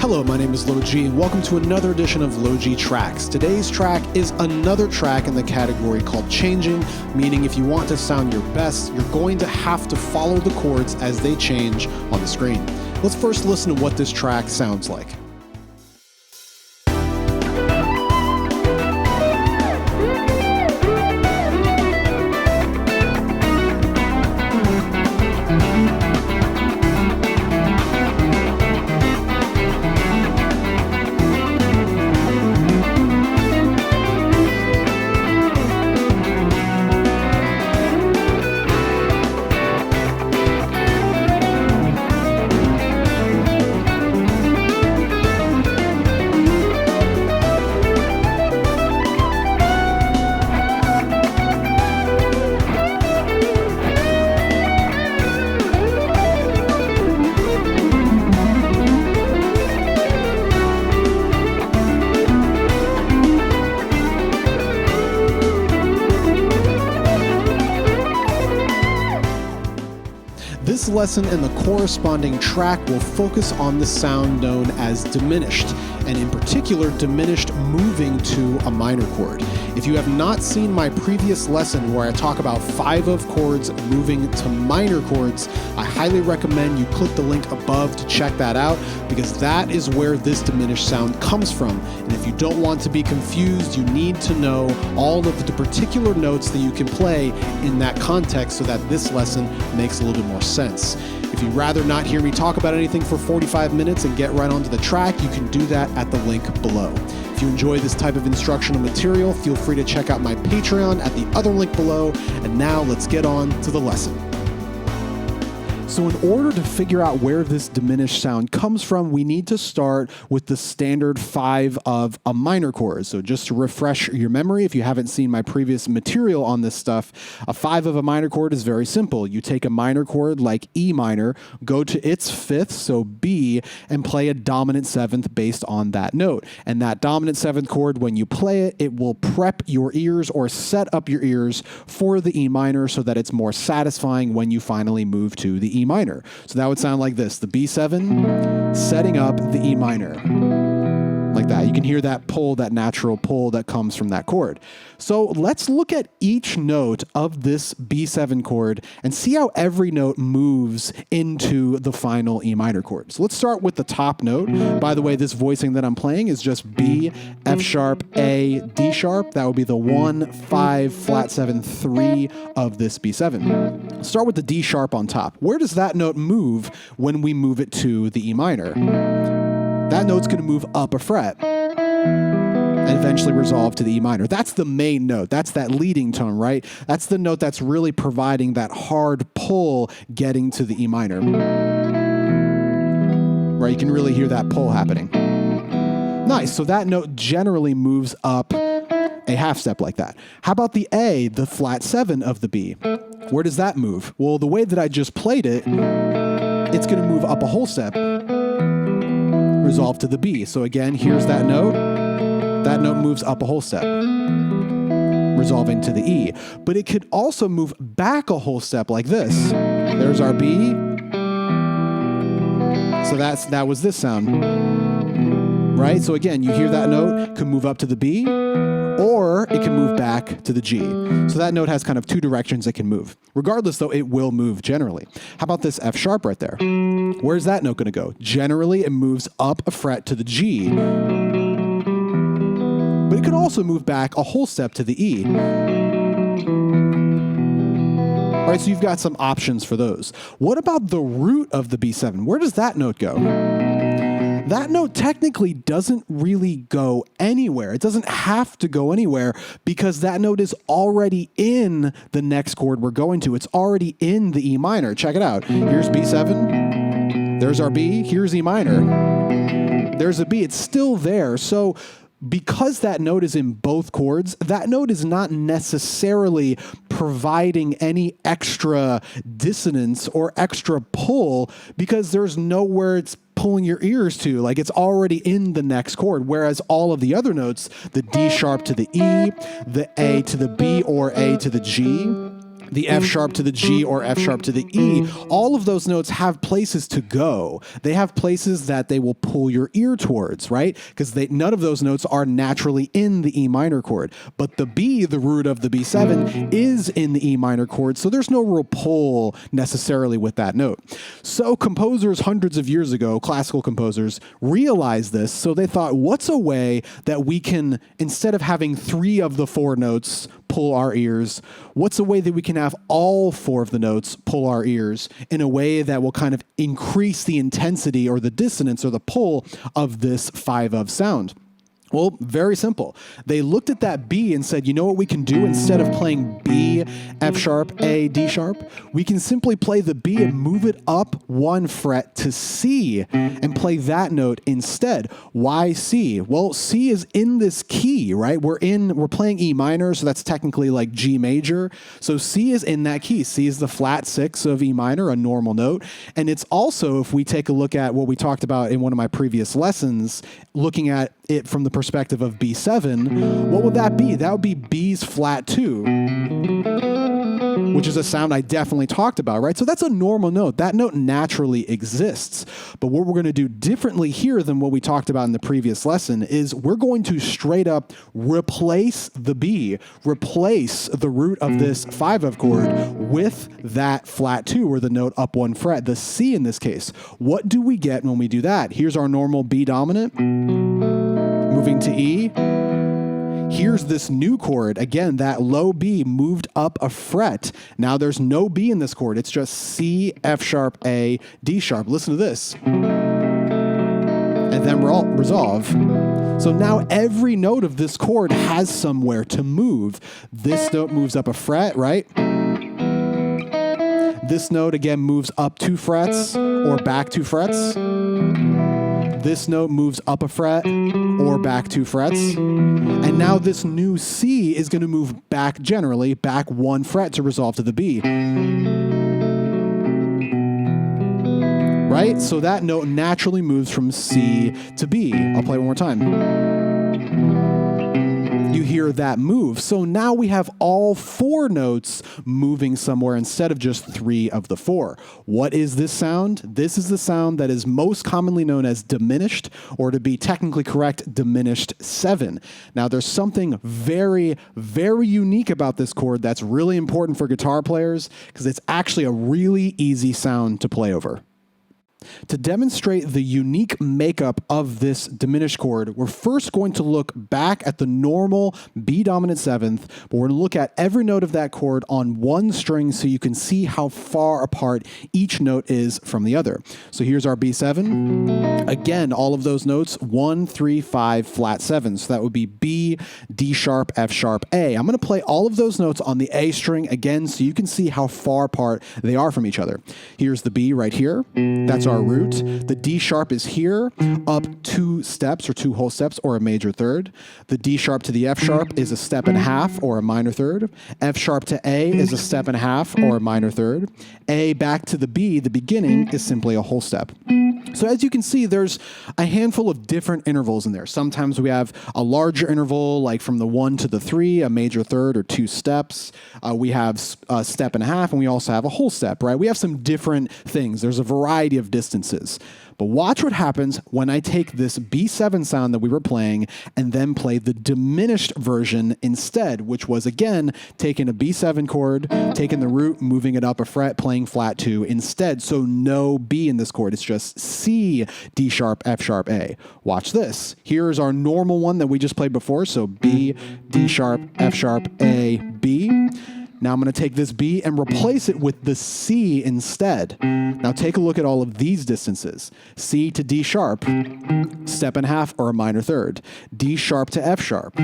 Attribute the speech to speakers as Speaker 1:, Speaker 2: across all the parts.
Speaker 1: Hello, my name is LoG, and welcome to another edition of LoG Tracks. Today's track is another track in the category called Changing, meaning if you want to sound your best, you're going to have to follow the chords as they change on the screen. Let's first listen to what this track sounds like. This lesson and the corresponding track will focus on the sound known as diminished, and in particular, diminished moving to a minor chord. If you have not seen my previous lesson where I talk about 5 of chords moving to minor chords, I highly recommend you click the link above to check that out, because that is where this diminished sound comes from. And if you don't want to be confused, you need to know all of the particular notes that you can play in that context so that this lesson makes a little bit more sense. If you'd rather not hear me talk about anything for 45 minutes and get right onto the track, you can do that at the link below. If you enjoy this type of instructional material, feel free to check out my Patreon at the other link below. And now let's get on to the lesson. So in order to figure out where this diminished sound comes from, we need to start with the standard 5 of a minor chord. So just to refresh your memory, if you haven't seen my previous material on this stuff, a 5 of a minor chord is very simple. You take a minor chord like E minor, go to its 5th, so B, and play a dominant 7th based on that note. And that dominant 7th chord, when you play it, it will prep your ears or set up your ears for the E minor so that it's more satisfying when you finally move to the E minor. So that would sound like this, the B7 setting up the E minor. Like that. You can hear that pull, that natural pull that comes from that chord. So let's look at each note of this B7 chord and see how every note moves into the final E minor chord. So let's start with the top note. By the way, this voicing that I'm playing is just B, F sharp, A, D sharp. That would be the 1, 5, flat 7, 3 of this B7. Let's start with the D sharp on top. Where does that note move when we move it to the E minor? That note's going to move up a fret and eventually resolve to the E minor. That's the main note. That's that leading tone, right? That's the note that's really providing that hard pull getting to the E minor. Right? You can really hear that pull happening. Nice. So that note generally moves up a half step like that. How about the A, the flat 7 of the B? Where does that move? Well, the way that I just played it, it's going to move up a whole step, resolve to the B. So again, here's that note. That note moves up a whole step, resolving to the E. But it could also move back a whole step like this. There's our B. So that was this sound, right? So again, you hear that note, could move up to the B, or it can move back to the G. So that note has kind of 2 directions it can move. Regardless, though, it will move generally. How about this F sharp right there? Where's that note going to go? Generally, it moves up a fret to the G, but it could also move back a whole step to the E. All right, so you've got some options for those. What about the root of the B7? Where does that note go? That note technically doesn't really go anywhere. It doesn't have to go anywhere because that note is already in the next chord we're going to. It's already in the E minor. Check it out. Here's B7. There's our B. Here's E minor. There's a B. It's still there. So because that note is in both chords, that note is not necessarily providing any extra dissonance or extra pull because there's nowhere it's pulling your ears to. Like, it's already in the next chord, whereas all of the other notes, the D sharp to the E, the A to the B, or A to the G, the F sharp to the G or F sharp to the E, all of those notes have places to go. They have places that they will pull your ear towards, right? Because none of those notes are naturally in the E minor chord. But the B, the root of the B7, is in the E minor chord, so there's no real pull necessarily with that note. So composers hundreds of years ago, classical composers, realized this, so they thought, what's a way that we can, instead of having 3 of the 4 notes pull our ears, what's a way that we can have all 4 of the notes pull our ears in a way that will kind of increase the intensity or the dissonance or the pull of this 5 of sound? Well, very simple. They looked at that B and said, you know what we can do? Instead of playing B, F sharp, A, D sharp, we can simply play the B and move it up 1 fret to C and play that note instead. Why C? Well, C is in this key, right? We're playing E minor, so that's technically like G major. So C is in that key. C is the flat 6 of E minor, a normal note. And it's also, if we take a look at what we talked about in one of my previous lessons, looking at it from the perspective of B7, what would that be? That would be B's flat 2, which is a sound I definitely talked about, right? So that's a normal note. That note naturally exists. But what we're going to do differently here than what we talked about in the previous lesson is we're going to straight up replace the B, replace the root of this 5 of chord with that flat 2, or the note up 1 fret, the C in this case. What do we get when we do that? Here's our normal B dominant. Moving to E, here's this new chord. Again, that low B moved up a fret. Now there's no B in this chord. It's just C, F sharp, A, D sharp. Listen to this. And then resolve. So now every note of this chord has somewhere to move. This note moves up a fret, right? This note again moves up 2 frets or back 2 frets. This note moves up a fret or back 2 frets. And now this new C is going to move back, generally, back 1 fret to resolve to the B. Right? So that note naturally moves from C to B. I'll play one more time. You hear that move. So now we have all 4 notes moving somewhere instead of just 3 of the 4. What is this sound? This is the sound that is most commonly known as diminished, or to be technically correct, diminished 7. Now there's something very, very unique about this chord that's really important for guitar players, because it's actually a really easy sound to play over. To demonstrate the unique makeup of this diminished chord, we're first going to look back at the normal B dominant 7th, but we're going to look at every note of that chord on 1 string so you can see how far apart each note is from the other. So here's our B7. Again, all of those notes, 1, 3, 5, flat 7. So that would be B, D sharp, F sharp, A. I'm going to play all of those notes on the A string again so you can see how far apart they are from each other. Here's the B right here. That's our root. The D sharp is here, up 2 steps or 2 whole steps or a major third. The D sharp to the F sharp is a step and a half or a minor third. F sharp to A is a step and a half or a minor third. A back to the B, the beginning, is simply a whole step. So as you can see, there's a handful of different intervals in there. Sometimes we have a larger interval, like from the 1 to the 3, a major third or 2 steps. We have a step and a half, and we also have a whole step, right? We have some different things. There's a variety of distances. But watch what happens when I take this B7 sound that we were playing and then play the diminished version instead, which was, again, taking a B7 chord, taking the root, moving it up a fret, playing flat 2 instead. So no B in this chord. It's just C, D sharp, F sharp, A. Watch this. Here's our normal one that we just played before. So B, D sharp, F sharp, A, B. Now I'm going to take this B and replace it with the C instead. Now take a look at all of these distances. C to D sharp, step and a half or a minor third. D sharp to F sharp,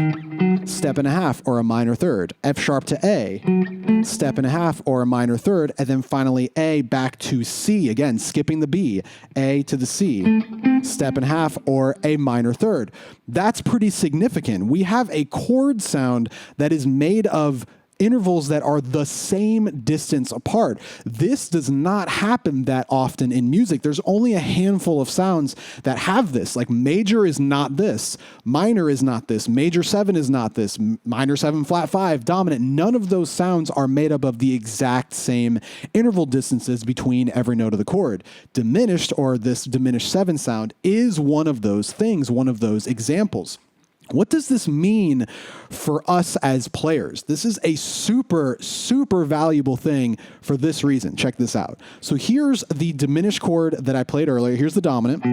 Speaker 1: step and a half or a minor third. F sharp to A, step and a half or a minor third. And then finally A back to C, again skipping the B. A to the C, step and a half or a minor third. That's pretty significant. We have a chord sound that is made of intervals that are the same distance apart. This does not happen that often in music. There's only a handful of sounds that have this. Like major is not this, minor is not this, major 7 is not this, minor 7 flat 5, dominant. None of those sounds are made up of the exact same interval distances between every note of the chord. Diminished, or this diminished 7 sound, is one of those things, one of those examples. What does this mean for us as players? This is a super, super valuable thing for this reason. Check this out. So here's the diminished chord that I played earlier. Here's the dominant.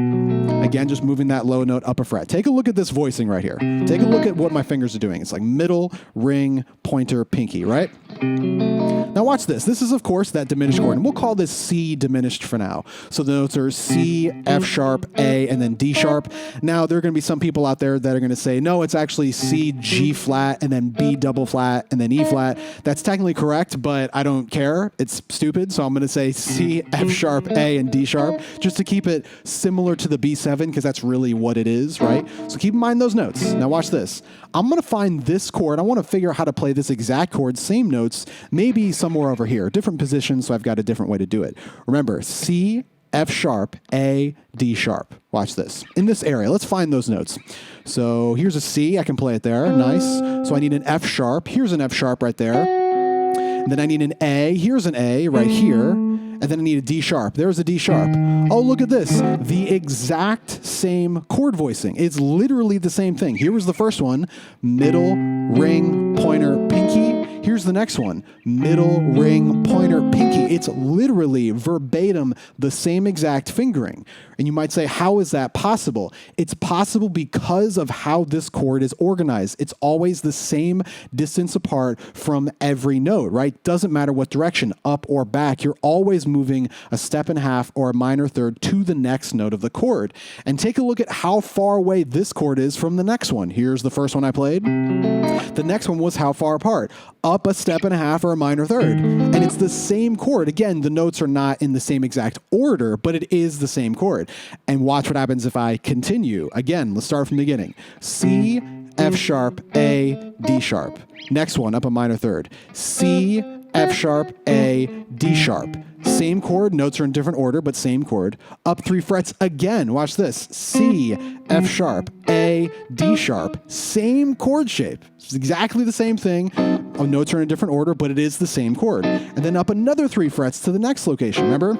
Speaker 1: Again, just moving that low note up a fret. Take a look at this voicing right here. Take a look at what my fingers are doing. It's like middle, ring, pointer, pinky, right? Now watch this. This is, of course, that diminished chord, and we'll call this C diminished for now. So the notes are C, F sharp, A, and then D sharp. Now, there are going to be some people out there that are going to say, no, it's actually C, G flat, and then B double flat, and then E flat. That's technically correct, but I don't care. It's stupid, so I'm going to say C, F sharp, A, and D sharp, just to keep it similar to the B7, because that's really what it is, right? So keep in mind those notes. Now watch this. I'm going to find this chord. I want to figure out how to play this exact chord, same notes, maybe somewhere over here, different positions, so I've got a different way to do it. Remember, C, F sharp, A, D sharp. Watch this. In this area, let's find those notes. So here's a C, I can play it there, nice. So I need an F sharp, here's an F sharp right there. And then I need an A, here's an A right here. And then I need a D sharp, there's a D sharp. Oh, look at this, the exact same chord voicing. It's literally the same thing. Here was the first one, middle, ring, pointer, pinky. Here's the next one, middle, ring, pointer, pinky. It's literally verbatim the same exact fingering. And you might say, how is that possible? It's possible because of how this chord is organized. It's always the same distance apart from every note, right? Doesn't matter what direction, up or back. You're always moving a step and a half or a minor third to the next note of the chord. And take a look at how far away this chord is from the next one. Here's the first one I played. The next one was how far apart? Up a step and a half or a minor third. And it's the same chord. Again, the notes are not in the same exact order, but it is the same chord. And watch what happens if I continue. Again, let's start from the beginning. C, F sharp, A, D sharp. Next one, up a minor third. C, F sharp, A, D sharp. Same chord, notes are in different order, but same chord. Up 3 frets again, watch this. C, F sharp, A, D sharp. Same chord shape. It's exactly the same thing. Oh, notes are in a different order, but it is the same chord. And then up another 3 frets to the next location. Remember?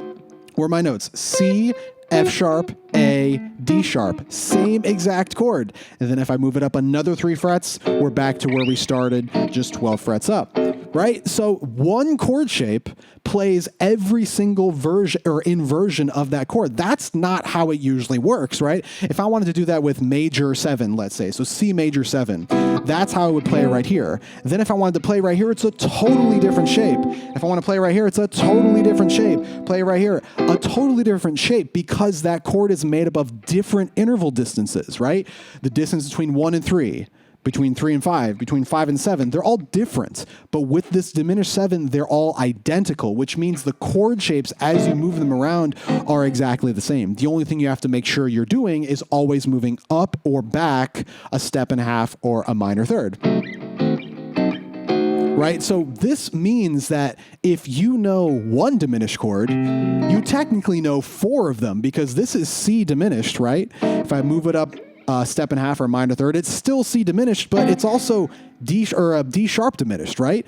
Speaker 1: Where are my notes? C, F sharp, A, D sharp, same exact chord. And then if I move it up another 3 frets, we're back to where we started, just 12 frets up, right? So one chord shape plays every single version or inversion of that chord. That's not how it usually works, right? If I wanted to do that with major 7, let's say, so C major 7, that's how I would play right here. Then if I wanted to play right here, it's a totally different shape. If I want to play right here, it's a totally different shape. Play right here, a totally different shape, because that chord is made up of different interval distances, right? The distance between 1 and 3, between 3 and 5, between 5 and 7, they're all different. But with this diminished 7, they're all identical, which means the chord shapes as you move them around are exactly the same. The only thing you have to make sure you're doing is always moving up or back a step and a half or a minor third. Right? So this means that if you know one diminished chord, you technically know 4 of them, because this is C diminished, right? If I move it up a step and a half or a minor third, it's still C diminished, but it's also D sharp diminished, right?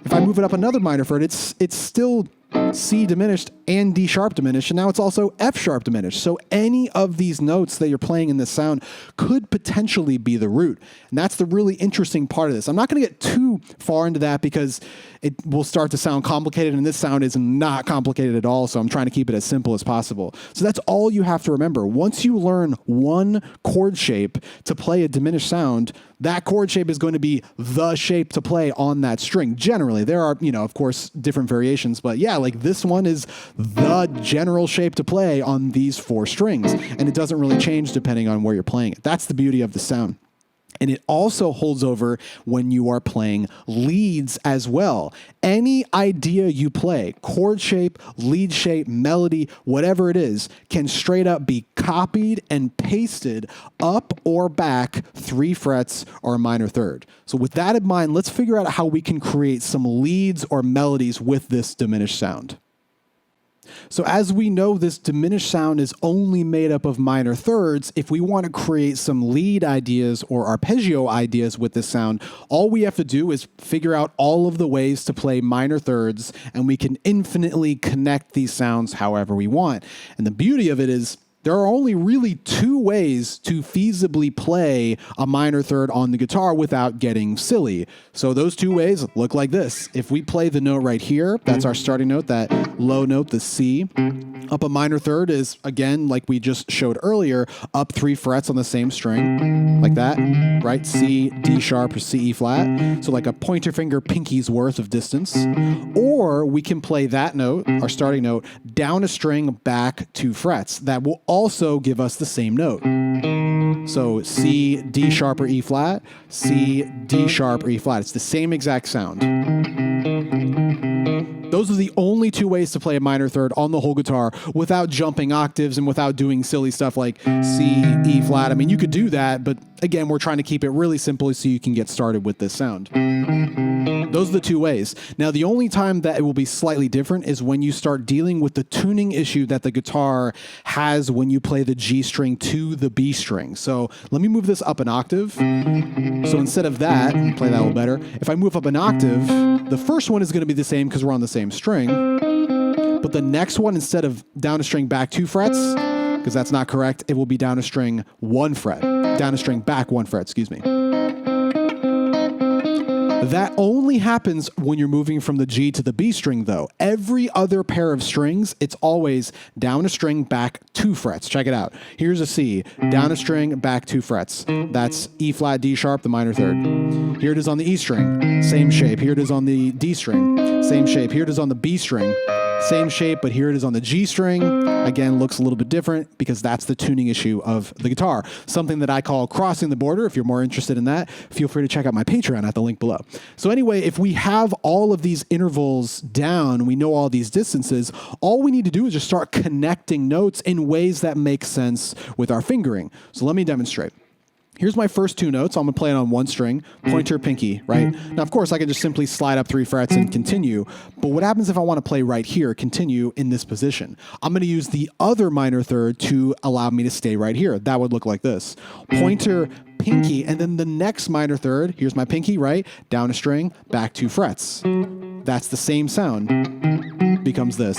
Speaker 1: If I move it up another minor third, it's still C diminished and D sharp diminished, and now it's also F sharp diminished. So any of these notes that you're playing in this sound could potentially be the root. And that's the really interesting part of this. I'm not going to get too far into that because it will start to sound complicated, and this sound is not complicated at all, so I'm trying to keep it as simple as possible. So that's all you have to remember. Once you learn one chord shape to play a diminished sound, that chord shape is going to be the shape to play on that string. Generally, there are, of course, different variations, but yeah, like this one is the general shape to play on these 4 strings, and it doesn't really change depending on where you're playing it. That's the beauty of the sound. And it also holds over when you are playing leads as well. Any idea you play, chord shape, lead shape, melody, whatever it is, can straight up be copied and pasted up or back 3 frets or a minor third. So with that in mind, let's figure out how we can create some leads or melodies with this diminished sound. So as we know, this diminished sound is only made up of minor thirds. If we want to create some lead ideas or arpeggio ideas with this sound, all we have to do is figure out all of the ways to play minor thirds, and we can infinitely connect these sounds however we want. And the beauty of it is there are only really 2 ways to feasibly play a minor third on the guitar without getting silly. So those 2 ways look like this. If we play the note right here, that's our starting note, that low note, the C. Up a minor third is, again, like we just showed earlier, up 3 frets on the same string, like that, right? C, D sharp, or C, E flat. So like a pointer finger pinky's worth of distance. Or we can play that note, our starting note, down a string, back 2 frets. That will also give us the same note. So C, D sharp, or E flat, C, D sharp, or E flat. It's the same exact sound. Those are the only 2 ways to play a minor third on the whole guitar without jumping octaves and without doing silly stuff like C, E flat. I mean, you could do that, but again, we're trying to keep it really simple so you can get started with this sound. Those are the 2 ways. Now, the only time that it will be slightly different is when you start dealing with the tuning issue that the guitar has when you play the G string to the B string. So let me move this up an octave. So instead of that, play that a little better. If I move up an octave, the first one is going to be the same because we're on the same string. But the next one, instead of down a string back 2 frets, because that's not correct, it will be down a string 1 fret. Down a string back 1 fret, excuse me. That only happens when you're moving from the G to the B string, though. Every other pair of strings, it's always down a string, back 2 frets. Check it out. Here's a C, down a string, back 2 frets. That's E flat, D sharp, the minor third. Here it is on the E string, same shape. Here it is on the D string, same shape. Here it is on the B string, same shape, but here it is on the G string. Again, looks a little bit different because that's the tuning issue of the guitar. Something that I call crossing the border. If you're more interested in that, feel free to check out my Patreon at the link below. So anyway, if we have all of these intervals down, we know all these distances, all we need to do is just start connecting notes in ways that make sense with our fingering. So let me demonstrate. Here's my first 2 notes. I'm going to play it on 1 string, pointer, pinky, right? Now, of course, I can just simply slide up 3 frets and continue. But what happens if I want to play right here, continue in this position? I'm going to use the other minor third to allow me to stay right here. That would look like this. Pointer, pinky, and then the next minor third, here's my pinky, right? Down a string, back 2 frets. That's the same sound. Becomes this.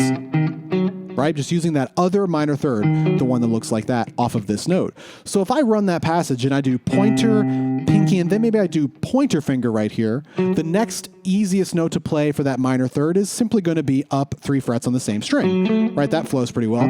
Speaker 1: Right? Just using that other minor third, the one that looks like that, off of this note. So if I run that passage and I do pointer, pinky, and then maybe I do pointer finger right here, the next easiest note to play for that minor third is simply going to be up 3 frets on the same string. Right? That flows pretty well.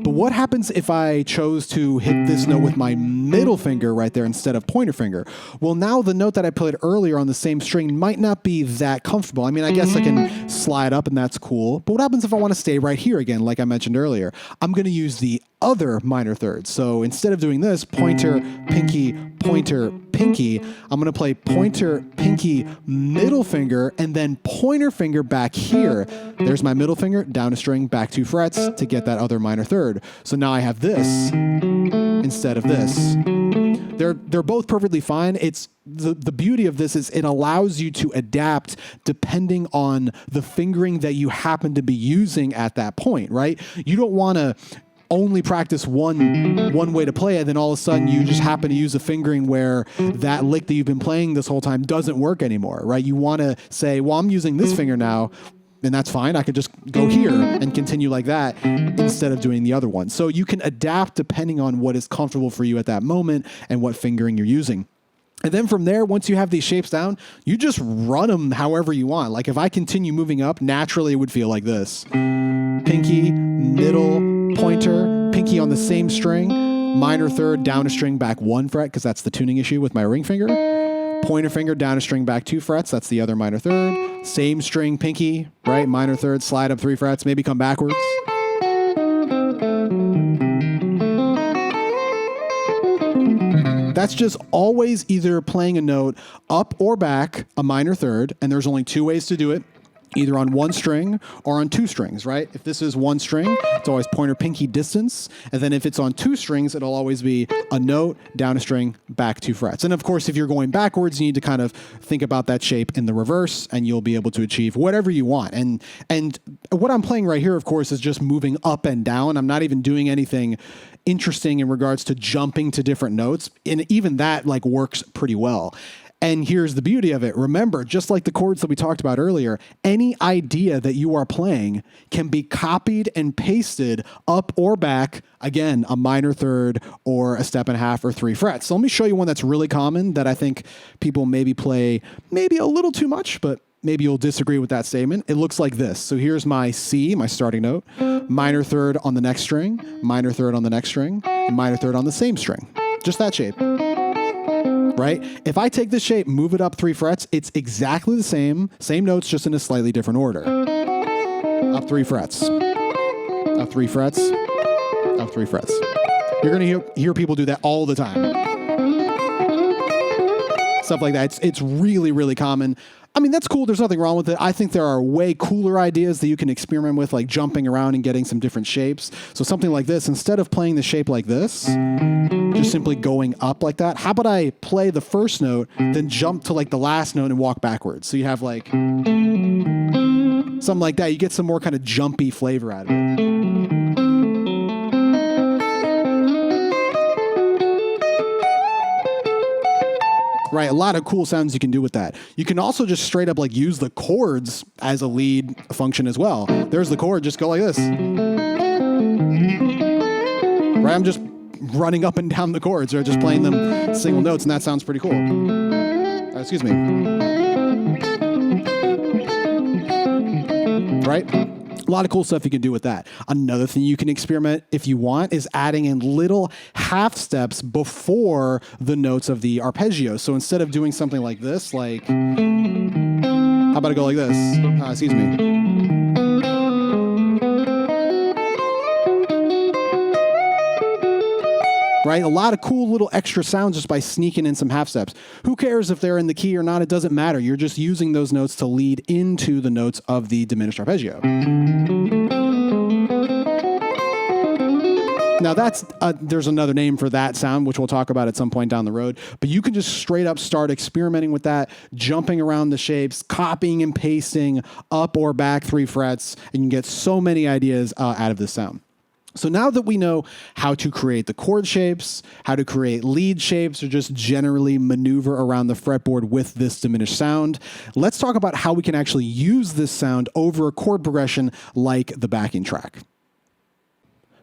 Speaker 1: But what happens if I chose to hit this note with my middle finger right there instead of pointer finger? Well, now the note that I played earlier on the same string might not be that comfortable. I mean, I guess I can slide up and that's cool. But what happens if I want to stay right here again, like I mentioned earlier? I'm going to use the other minor third. So instead of doing this, pointer, pinky, I'm going to play pointer, pinky, middle finger, and then pointer finger back here. There's my middle finger, down a string, back 2 frets to get that other minor third. So now I have this instead of this. They're both perfectly fine. It's the beauty of this is it allows you to adapt depending on the fingering that you happen to be using at that point, right? You don't want to only practice one way to play it, then all of a sudden you just happen to use a fingering where that lick that you've been playing this whole time doesn't work anymore, right? You want to say, well, I'm using this finger now, and that's fine. I could just go here and continue like that instead of doing the other one. So you can adapt depending on what is comfortable for you at that moment and what fingering you're using. And then from there, once you have these shapes down, you just run them however you want. Like if I continue moving up, naturally it would feel like this. Pinky, middle, pointer, pinky on the same string, minor third, down a string, back 1 fret, because that's the tuning issue with my ring finger. Pointer finger, down a string, back 2 frets, that's the other minor third. Same string, pinky, right? Minor third, slide up 3 frets, maybe come backwards. That's just always either playing a note up or back a minor third, and there's only two ways to do it. Either on one string or on two strings, right? If this is one string, it's always pointer pinky distance. And then if it's on two strings, it'll always be a note, down a string, back 2 frets. And of course, if you're going backwards, you need to kind of think about that shape in the reverse, and you'll be able to achieve whatever you want. And what I'm playing right here, of course, is just moving up and down. I'm not even doing anything interesting in regards to jumping to different notes. And even that like works pretty well. And here's the beauty of it. Remember, just like the chords that we talked about earlier, any idea that you are playing can be copied and pasted up or back, again, a minor third or a step and a half or 3 frets. So let me show you one that's really common that I think people maybe play maybe a little too much, but maybe you'll disagree with that statement. It looks like this. So here's my C, my starting note, minor third on the next string, minor third on the next string, and minor third on the same string. Just that shape. Right? If I take this shape, move it up 3 frets, it's exactly the same notes, just in a slightly different order. Up 3 frets, up 3 frets, up 3 frets. You're going to hear people do that all the time. Stuff like that. It's really, really common. I mean, that's cool. There's nothing wrong with it. I think there are way cooler ideas that you can experiment with, like jumping around and getting some different shapes. So something like this, instead of playing the shape like this, just simply going up like that, how about I play the first note, then jump to like the last note and walk backwards? So you have like something like that. You get some more kind of jumpy flavor out of it. Right, a lot of cool sounds you can do with that. You can also just straight up like use the chords as a lead function as well. There's the chord, just go like this. Right, I'm just running up and down the chords, or just playing them single notes, and that sounds pretty cool. Excuse me. Right? A lot of cool stuff you can do with that. Another thing you can experiment if you want is adding in little half steps before the notes of the arpeggio. So instead of doing something like this, like, how about I go like this? Excuse me. Right? A lot of cool little extra sounds just by sneaking in some half steps. Who cares if they're in the key or not? It doesn't matter. You're just using those notes to lead into the notes of the diminished arpeggio. Now that's there's another name for that sound, which we'll talk about at some point down the road. But you can just straight up start experimenting with that, jumping around the shapes, copying and pasting up or back 3 frets, and you can get so many ideas out of this sound. So now that we know how to create the chord shapes, how to create lead shapes, or just generally maneuver around the fretboard with this diminished sound, let's talk about how we can actually use this sound over a chord progression like the backing track.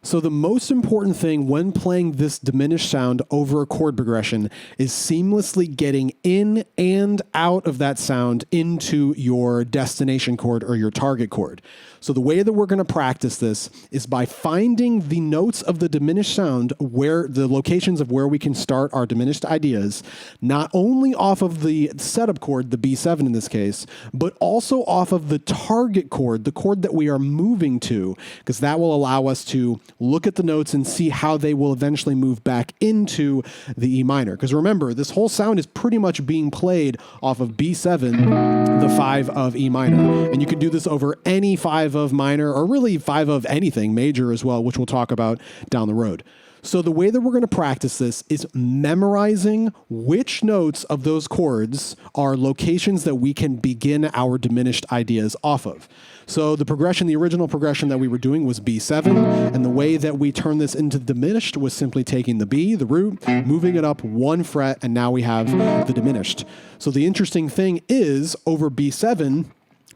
Speaker 1: So the most important thing when playing this diminished sound over a chord progression is seamlessly getting in and out of that sound into your destination chord or your target chord. So the way that we're going to practice this is by finding the notes of the diminished sound, where the locations of where we can start our diminished ideas, not only off of the setup chord, the B7 in this case, but also off of the target chord, the chord that we are moving to, because that will allow us to look at the notes and see how they will eventually move back into the E minor. Because remember, this whole sound is pretty much being played off of B7, the 5 of E minor. And you can do this over any 5 of minor, or really 5 of anything, major as well, which we'll talk about down the road. So the way that we're going to practice this is memorizing which notes of those chords are locations that we can begin our diminished ideas off of. So the progression, the original progression that we were doing was B7, and the way that we turn this into diminished was simply taking the B, the root, moving it up 1 fret, and now we have the diminished. So the interesting thing is, over B7,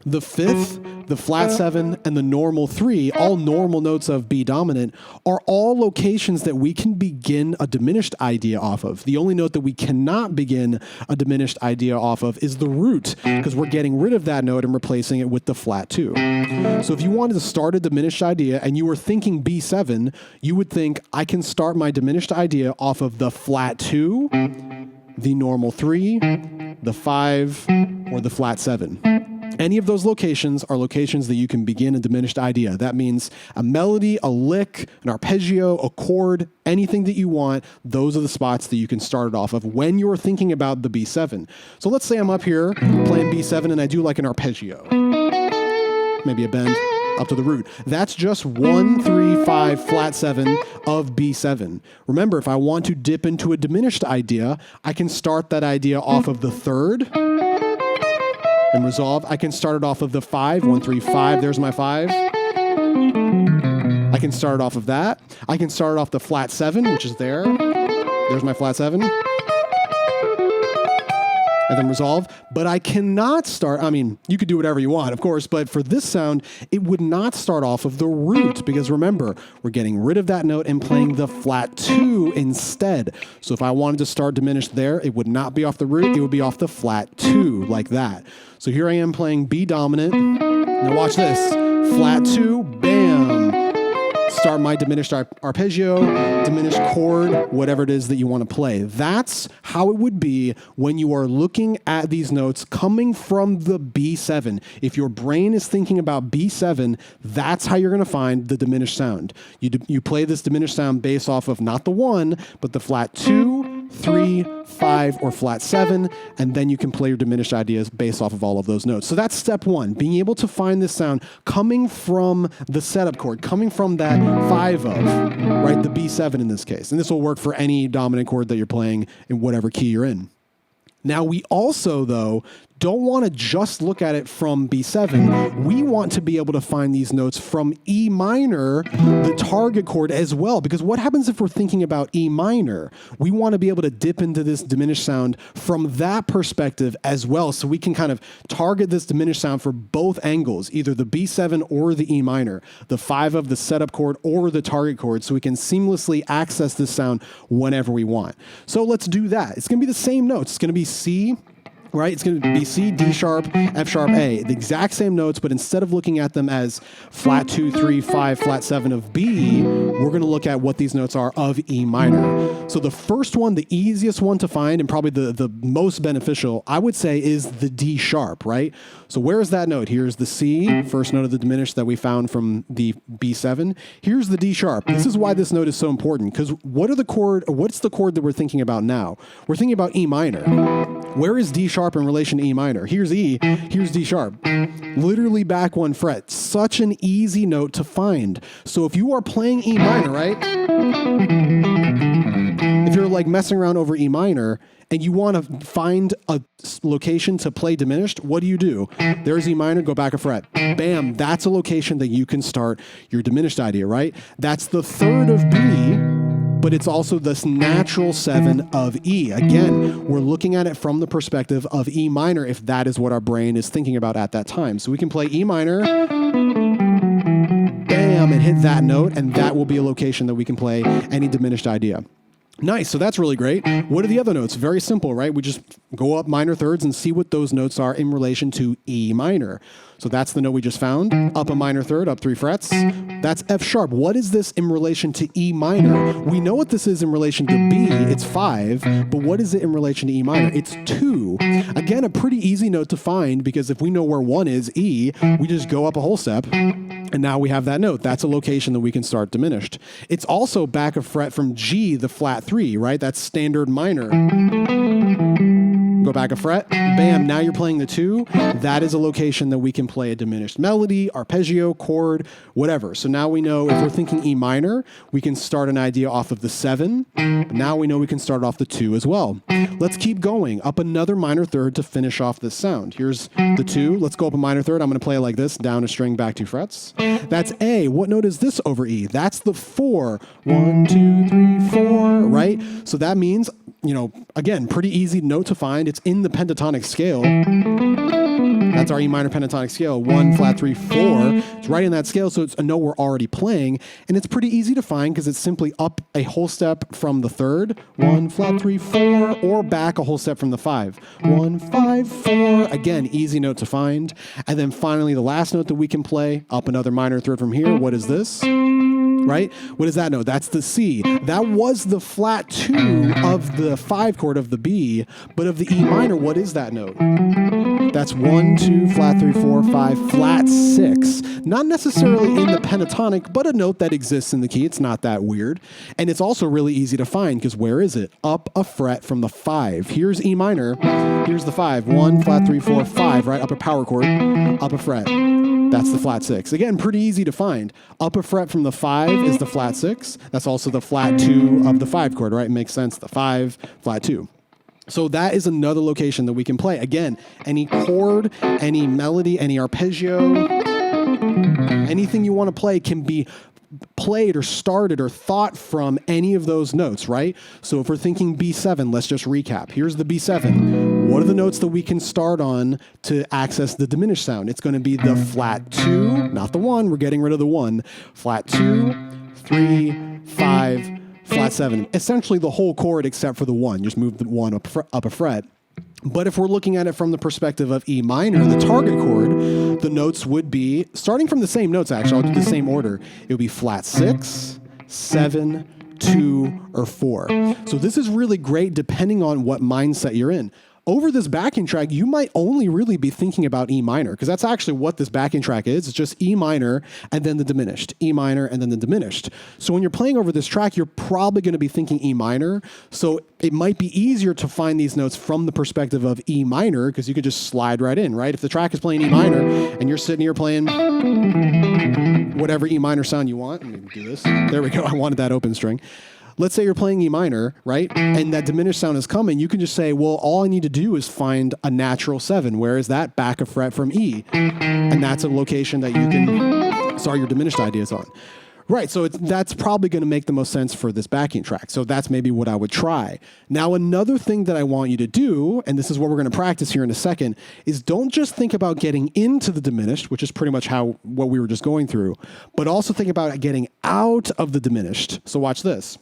Speaker 1: the 5th, the flat 7, and the normal 3, all normal notes of B dominant, are all locations that we can begin a diminished idea off of. The only note that we cannot begin a diminished idea off of is the root, because we're getting rid of that note and replacing it with the flat 2. So if you wanted to start a diminished idea and you were thinking B7, you would think, I can start my diminished idea off of the flat 2, the normal 3, the 5, or the flat 7. Any of those locations are locations that you can begin a diminished idea. That means a melody, a lick, an arpeggio, a chord, anything that you want. Those are the spots that you can start it off of when you're thinking about the B7. So let's say I'm up here playing B7 and I do like an arpeggio. Maybe a bend up to the root. That's just 1, 3, 5, flat 7 of B7. Remember, if I want to dip into a diminished idea, I can start that idea off of the third and resolve. I can start it off of the 5, 1, 3, 5. There's my 5. I can start it off of that. I can start it off the flat 7, which is there. There's my flat 7. And then resolve. But I cannot start, I mean, you could do whatever you want, of course, but for this sound, it would not start off of the root, because remember, we're getting rid of that note and playing the flat 2 instead. So if I wanted to start diminished there, it would not be off the root, it would be off the flat 2, like that. So here I am playing B dominant. Now watch this. Flat 2, bam. Start my diminished arpeggio, diminished chord, whatever it is that you want to play. That's how it would be when you are looking at these notes coming from the B7. If your brain is thinking about B7, that's how you're going to find the diminished sound. You play this diminished sound based off of not the 1, but the flat 2, 3, 5, or flat 7, and then you can play your diminished ideas based off of all of those notes. So that's step 1, being able to find this sound coming from the setup chord, coming from that 5 of, right, the B7 in this case. And this will work for any dominant chord that you're playing in whatever key you're in. Now, we also, though, don't want to just look at it from B7. We want to be able to find these notes from E minor, the target chord as well, because what happens if we're thinking about E minor? We want to be able to dip into this diminished sound from that perspective as well, so we can kind of target this diminished sound for both angles, either the B7 or the E minor, the 5 of the setup chord or the target chord, so we can seamlessly access this sound whenever we want. So let's do that. It's going to be the same notes. It's going to be C, right? It's going to be C, D sharp, F sharp, A. The exact same notes, but instead of looking at them as flat 2, 3, 5, flat 7 of B, we're going to look at what these notes are of E minor. So the first one, the easiest one to find, and probably the most beneficial, I would say, is the D sharp, right? So where is that note? Here's the C, first note of the diminished that we found from the B7. Here's the D sharp. This is why this note is so important, because what's the chord that we're thinking about now? We're thinking about E minor. Where is D sharp in relation to E minor? Here's E, here's D sharp. Literally back 1 fret. Such an easy note to find. So if you are playing E minor, right? If you're like messing around over E minor and you want to find a location to play diminished, what do? There's E minor, go back a fret. Bam, that's a location that you can start your diminished idea, right? That's the 3rd of B, but it's also this natural 7 of E. Again, we're looking at it from the perspective of E minor if that is what our brain is thinking about at that time. So we can play E minor, bam, and hit that note, and that will be a location that we can play any diminished idea. Nice, so that's really great. What are the other notes? Very simple, right? We just go up minor thirds and see what those notes are in relation to E minor. So that's the note we just found. Up a minor third, up 3 frets. That's F sharp. What is this in relation to E minor? We know what this is in relation to B. It's 5. But what is it in relation to E minor? It's 2. Again, a pretty easy note to find, because if we know where 1 is, E, we just go up a whole step. And now we have that note. That's a location that we can start diminished. It's also back a fret from G, the flat 3, right? That's standard minor. Go back a fret, bam, now you're playing the 2. That is a location that we can play a diminished melody, arpeggio, chord, whatever. So now we know if we're thinking E minor, we can start an idea off of the 7. But now we know we can start off the 2 as well. Let's keep going. Up another minor third to finish off this sound. Here's the 2. Let's go up a minor third. I'm going to play it like this, down a string, back 2 frets. That's A. What note is this over E? That's the 4. 1, 2, 3, 4, right? So that means, again, pretty easy note to find. It's in the pentatonic scale. That's our E minor pentatonic scale, 1, flat 3, 4. It's right in that scale, so it's a note we're already playing. And it's pretty easy to find because it's simply up a whole step from the 3rd, 1, flat 3, 4, or back a whole step from the 5. 1, 5, 4. Again, easy note to find. And then finally, the last note that we can play, up another minor third from here. What is this? Right? What is that note? That's the C. That was the flat 2 of the 5 chord of the B, but of the E minor, what is that note? That's 1, 2, flat 3, 4, 5, flat 6. Not necessarily in the pentatonic, but a note that exists in the key. It's not that weird. And it's also really easy to find because where is it? Up a fret from the 5. Here's E minor. Here's the 5. 1, flat 3, 4, 5, right? Up a power chord, up a fret. That's the flat 6. Again, pretty easy to find. Up a fret from the 5 is the flat 6. That's also the flat 2 of the 5 chord, right? It makes sense. The 5, flat 2. So that is another location that we can play. Again, any chord, any melody, any arpeggio, anything you want to play can be played or started or thought from any of those notes, right? So if we're thinking B7, let's just recap. Here's the B7. What are the notes that we can start on to access the diminished sound? It's going to be the flat 2, not the 1. We're getting rid of the 1. Flat 2, 3, 5, flat 7. Essentially the whole chord except for the 1. Just move the 1 up a fret. But if we're looking at it from the perspective of E minor, the target chord, the notes would be, starting from the same notes actually, I'll do the same order. It would be flat 6, 7, 2, or 4. So this is really great depending on what mindset you're in. Over this backing track, you might only really be thinking about E minor, because that's actually what this backing track is. It's just E minor and then the diminished, E minor and then the diminished. So when you're playing over this track, you're probably going to be thinking E minor. So it might be easier to find these notes from the perspective of E minor, because you could just slide right in, right? If the track is playing E minor and you're sitting here playing whatever E minor sound you want, let me do this. There we go. I wanted that open string. Let's say you're playing E minor, right? And that diminished sound is coming. You can just say, well, all I need to do is find a natural 7. Where is that? Back a fret from E. And that's a location that you can start your diminished ideas on. Right, so that's probably going to make the most sense for this backing track. So that's maybe what I would try. Now, another thing that I want you to do, and this is what we're going to practice here in a second, is don't just think about getting into the diminished, which is pretty much what we were just going through, but also think about getting out of the diminished. So watch this.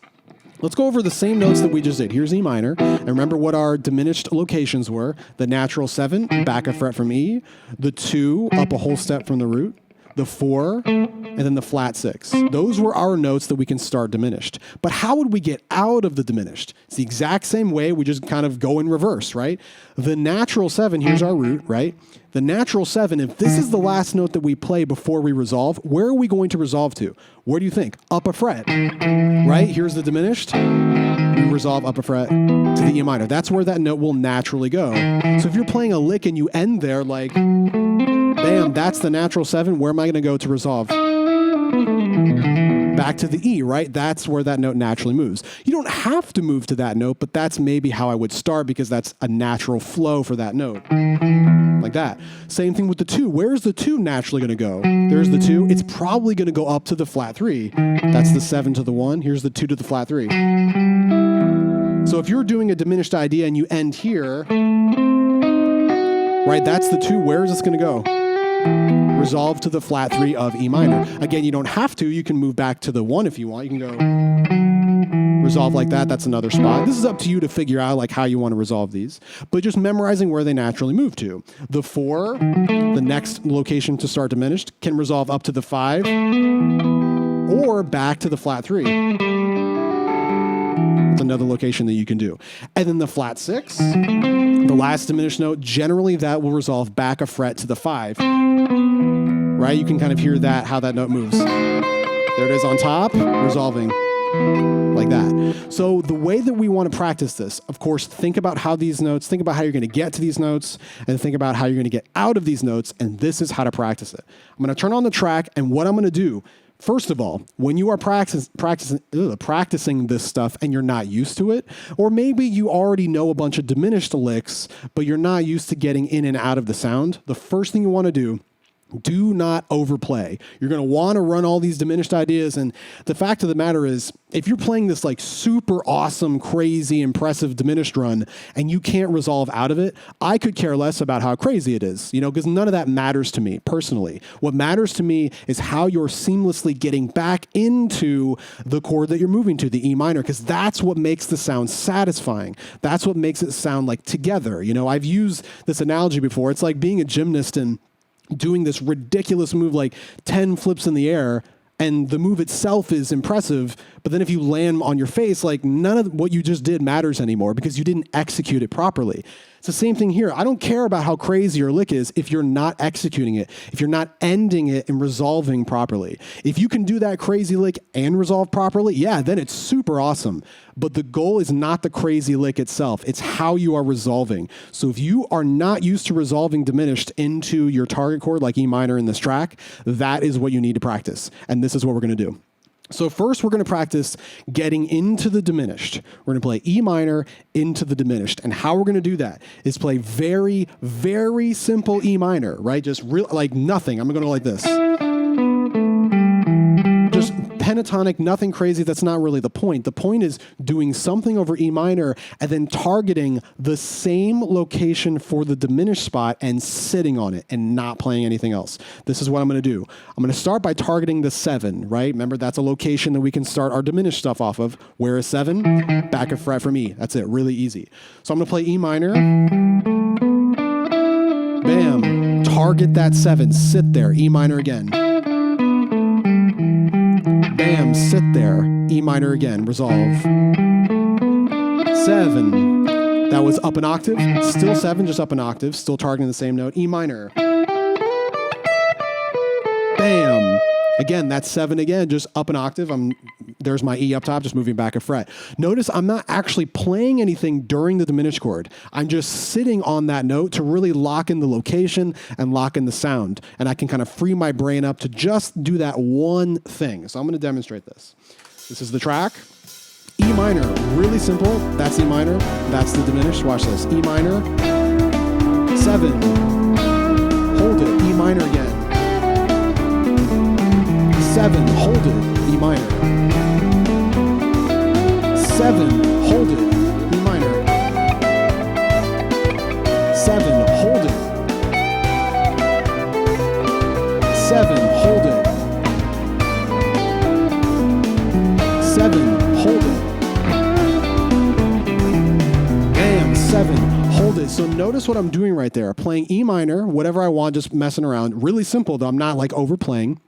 Speaker 1: Let's go over the same notes that we just did. Here's E minor. And remember what our diminished locations were. The natural 7, back a fret from E. The 2, up a whole step from the root. The 4, and then the flat 6. Those were our notes that we can start diminished. But how would we get out of the diminished? It's the exact same way. We just kind of go in reverse, right? The natural 7, here's our root, right? The natural 7, if this is the last note that we play before we resolve, where are we going to resolve to? Where do you think? Up a fret, right? Here's the diminished. We resolve up a fret to the E minor. That's where that note will naturally go. So if you're playing a lick and you end there like, bam, that's the natural 7. Where am I going to go to resolve? Back to the E, right? That's where that note naturally moves. You don't have to move to that note, but that's maybe how I would start because that's a natural flow for that note. Like that. Same thing with the 2. Where's the 2 naturally going to go? There's the 2. It's probably going to go up to the flat 3. That's the 7 to the 1. Here's the 2 to the flat 3. So if you're doing a diminished idea and you end here, right, that's the 2. Where is this going to go? Resolve to the flat 3 of E minor. Again, you don't have to. You can move back to the 1 if you want. You can go resolve like that. That's another spot. This is up to you to figure out like how you want to resolve these. But just memorizing where they naturally move to. The 4, the next location to start diminished, can resolve up to the 5 or back to the flat 3. It's another location that you can do. And then the flat 6, the last diminished note, generally that will resolve back a fret to the 5. Right? You can kind of hear that, how that note moves. There it is on top, resolving like that. So the way that we want to practice this, of course, think about how these notes, think about how you're going to get to these notes, and think about how you're going to get out of these notes, and this is how to practice it. I'm going to turn on the track, and what I'm going to do, first of all, when you are practicing this stuff and you're not used to it, or maybe you already know a bunch of diminished licks, but you're not used to getting in and out of the sound, the first thing you want to do not overplay. You're going to want to run all these diminished ideas. And the fact of the matter is, if you're playing this like super awesome, crazy, impressive diminished run and you can't resolve out of it, I could care less about how crazy it is, because none of that matters to me personally. What matters to me is how you're seamlessly getting back into the chord that you're moving to, the E minor, because that's what makes the sound satisfying. That's what makes it sound like together. I've used this analogy before. It's like being a gymnast and doing this ridiculous move like 10 flips in the air, and the move itself is impressive, but then if you land on your face, like none of what you just did matters anymore because you didn't execute it properly. It's the same thing here. I don't care about how crazy your lick is if you're not executing it, if you're not ending it and resolving properly. If you can do that crazy lick and resolve properly, yeah, then it's super awesome. But the goal is not the crazy lick itself. It's how you are resolving. So if you are not used to resolving diminished into your target chord like E minor in this track, that is what you need to practice. And this is what we're going to do. So first, we're going to practice getting into the diminished. We're going to play E minor into the diminished. And how we're going to do that is play very, very simple E minor, right? Just like nothing. I'm going to go like this. Just pentatonic, nothing crazy. That's not really the point. The point is doing something over E minor and then targeting the same location for the diminished spot and sitting on it and not playing anything else. This is what I'm going to do. I'm going to start by targeting the 7, right? Remember, that's a location that we can start our diminished stuff off of. Where is 7? Back a fret from E. That's it. Really easy. So I'm going to play E minor. Bam. Target that 7. Sit there. E minor again. Bam, sit there. E minor again, resolve. 7. That was up an octave. Still 7, just up an octave. Still targeting the same note. E minor. Bam. Again, that's 7 again, just up an octave. There's my E up top, just moving back a fret. Notice I'm not actually playing anything during the diminished chord. I'm just sitting on that note to really lock in the location and lock in the sound. And I can kind of free my brain up to just do that one thing. So I'm going to demonstrate this. This is the track. E minor, really simple. That's E minor. That's the diminished. Watch this. E minor. 7. Hold it. E minor again. 7, hold it, E minor. 7, hold it, E minor. 7, hold it. 7, hold it. 7, hold it. Bam, 7, hold it. So notice what I'm doing right there. Playing E minor, whatever I want, just messing around. Really simple, though. I'm not like overplaying.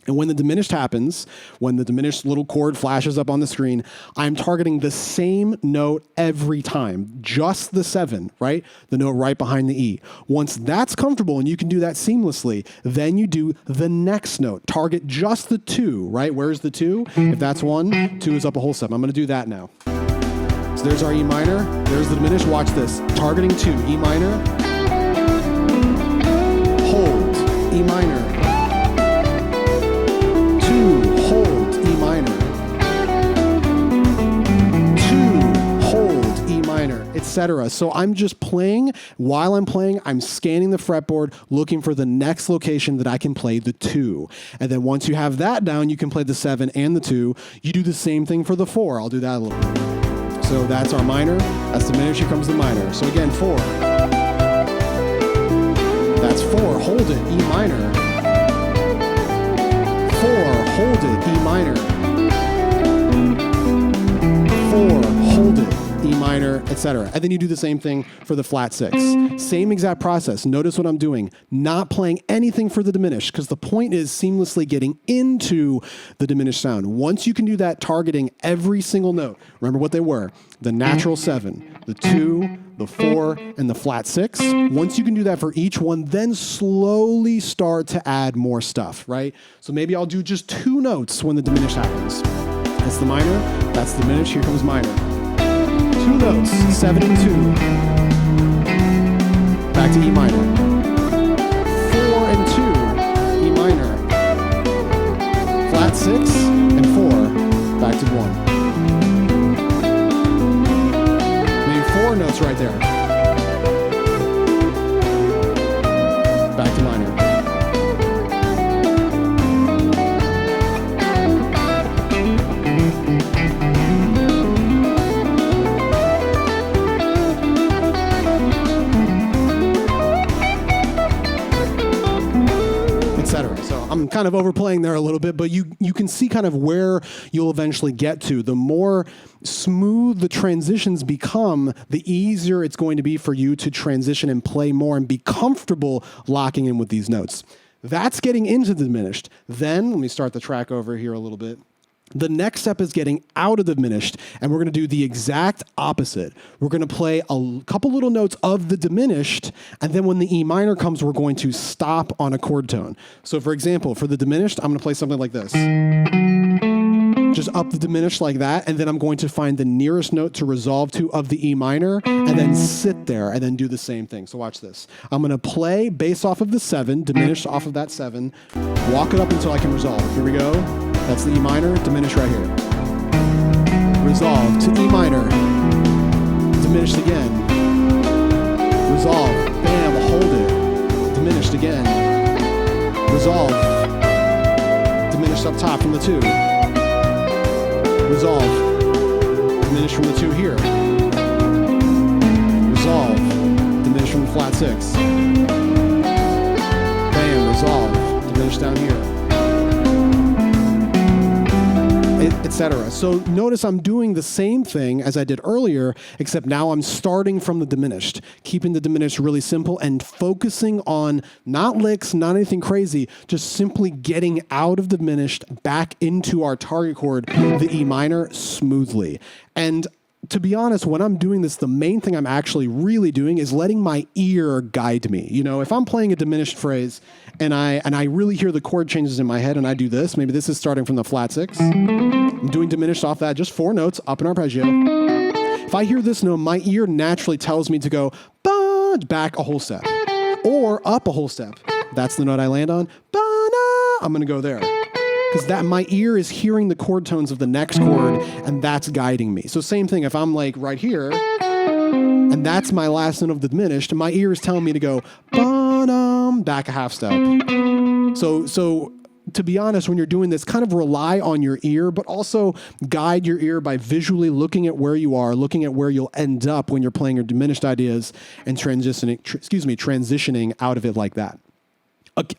Speaker 1: And when the diminished happens, when the diminished little chord flashes up on the screen, I'm targeting the same note every time, just the 7, right? The note right behind the E. Once that's comfortable and you can do that seamlessly, then you do the next note. Target just the 2, right? Where's the 2? If that's 1, 2 is up a whole 7. I'm going to do that now. So there's our E minor. There's the diminished. Watch this. Targeting 2, E minor. Hold, E minor. Hold, E minor. 2, hold, E minor, etc. So I'm just playing. While I'm playing, I'm scanning the fretboard, looking for the next location that I can play the 2. And then once you have that down, you can play the 7 and the 2. You do the same thing for the 4. I'll do that a little bit. So that's our minor. That's diminished. Here comes the minor. So again, 4. That's 4. Hold it, E minor. 4, hold it, E minor. 4, hold it, E minor, etc. And then you do the same thing for the flat 6. Same exact process. Notice what I'm doing. Not playing anything for the diminished, because the point is seamlessly getting into the diminished sound. Once you can do that, targeting every single note. Remember what they were. The natural 7, the 2, the 4, and the flat 6. Once you can do that for each one, then slowly start to add more stuff, right? So maybe I'll do just 2 notes when the diminished happens. That's the minor, that's the diminished, here comes minor. 2 notes, 7 and 2. Back to E minor. 4 and 2, E minor. Flat 6 and 4, back to 1. 4 notes right there. Back to minor. Etc. So I'm kind of overplaying there a little bit, but you can see kind of where you'll eventually get to. The more smooth the transitions become, the easier it's going to be for you to transition and play more and be comfortable locking in with these notes. That's getting into the diminished. Then, let me start the track over here a little bit. The next step is getting out of the diminished, and we're going to do the exact opposite. We're going to play a couple little notes of the diminished, and then when the E minor comes, we're going to stop on a chord tone. So for example, for the diminished, I'm going to play something like this. Just up the diminished like that, and then I'm going to find the nearest note to resolve to of the E minor, and then sit there, and then do the same thing. So watch this. I'm going to play bass off of the 7, diminished off of that 7, walk it up until I can resolve. Here we go. That's the E minor, diminished right here. Resolve to E minor, diminished again. Resolve, bam, hold it, diminished again. Resolve, diminished up top from the 2. Resolve, diminished from the 2 here. Resolve, diminished from the flat 6. Bam, resolve, diminished down here. Etc. So notice I'm doing the same thing as I did earlier, except now I'm starting from the diminished, keeping the diminished really simple and focusing on not licks, not anything crazy, just simply getting out of the diminished back into our target chord, the E minor, smoothly. And to be honest, when I'm doing this, the main thing I'm actually really doing is letting my ear guide me. You know, if I'm playing a diminished phrase and I really hear the chord changes in my head and I do this, maybe this is starting from the flat 6. I'm doing diminished off that, just 4 notes, up an arpeggio. If I hear this note, my ear naturally tells me to go back a whole step or up a whole step. That's the note I land on. I'm going to go there. Because that my ear is hearing the chord tones of the next chord, and that's guiding me. So same thing, if I'm like right here, and that's my last note of the diminished, my ear is telling me to go back a half step. So to be honest, when you're doing this, kind of rely on your ear, but also guide your ear by visually looking at where you are, looking at where you'll end up when you're playing your diminished ideas and transitioning out of it like that.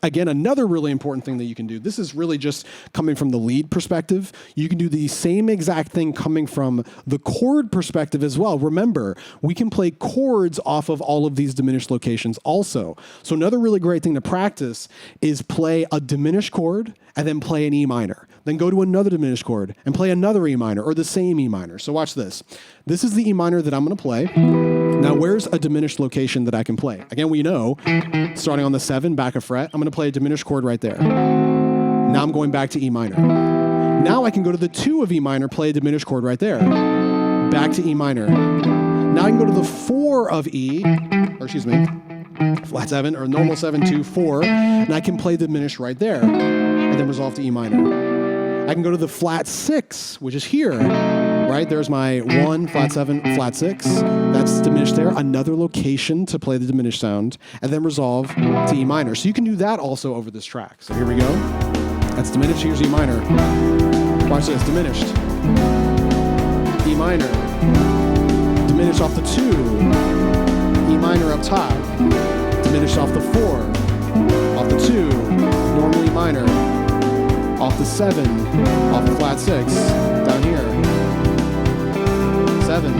Speaker 1: Again, another really important thing that you can do, this is really just coming from the lead perspective. You can do the same exact thing coming from the chord perspective as well. Remember, we can play chords off of all of these diminished locations also. So another really great thing to practice is play a diminished chord and then play an E minor. Then go to another diminished chord and play another E minor or the same E minor. So watch this. This is the E minor that I'm going to play. Now, where's a diminished location that I can play? Again, we know, starting on the 7, back a fret, I'm going to play a diminished chord right there. Now I'm going back to E minor. Now I can go to the 2 of E minor, play a diminished chord right there. Back to E minor. Now I can go to the 4 of E, flat 7, or normal 7, 2, 4, and I can play diminished right there, and then resolve to E minor. I can go to the flat 6, which is here, right? There's my 1, flat 7, flat 6. That's diminished there. Another location to play the diminished sound, and then resolve to E minor. So you can do that also over this track. So here we go. That's diminished. Here's E minor. Watch this. Diminished. E minor. Diminished off the 2. E minor up top. Diminished off the 4. Off the 2. Normal E minor. Off the 7, off the flat 6, down here, 7,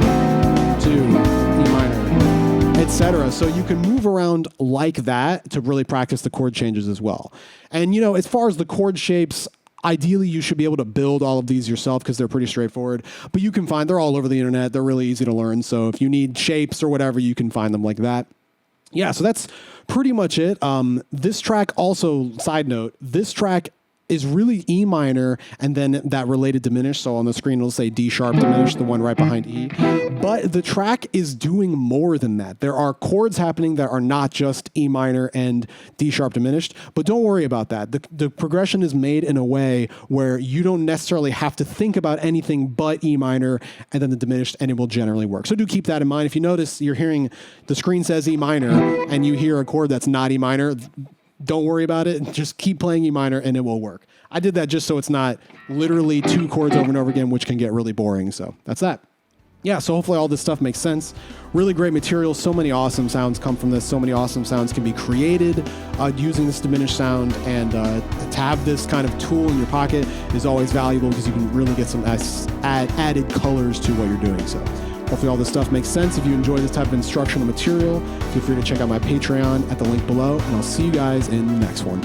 Speaker 1: 2, E minor, etc. So you can move around like that to really practice the chord changes as well. And you know, as far as the chord shapes, ideally you should be able to build all of these yourself because they're pretty straightforward, but you can find, they're all over the internet, they're really easy to learn. So if you need shapes or whatever, you can find them like that. Yeah, so that's pretty much it. This track also, side note, this track is really E minor and then that related diminished. So on the screen it'll say D sharp diminished, the one right behind E. But the track is doing more than that. There are chords happening that are not just E minor and D sharp diminished, but don't worry about that. The progression is made in a way where you don't necessarily have to think about anything but E minor and then the diminished, and it will generally work. So do keep that in mind. If you notice you're hearing the screen says E minor and you hear a chord that's not E minor, don't worry about it. Just keep playing E minor and it will work. I did that just so it's not literally 2 chords over and over again, which can get really boring. So that's that. Yeah, so hopefully all this stuff makes sense. Really great material. So many awesome sounds come from this. So many awesome sounds can be created using this diminished sound. And to have this kind of tool in your pocket is always valuable because you can really get some added colors to what you're doing. So hopefully all this stuff makes sense. If you enjoy this type of instructional material, feel free to check out my Patreon at the link below, and I'll see you guys in the next one.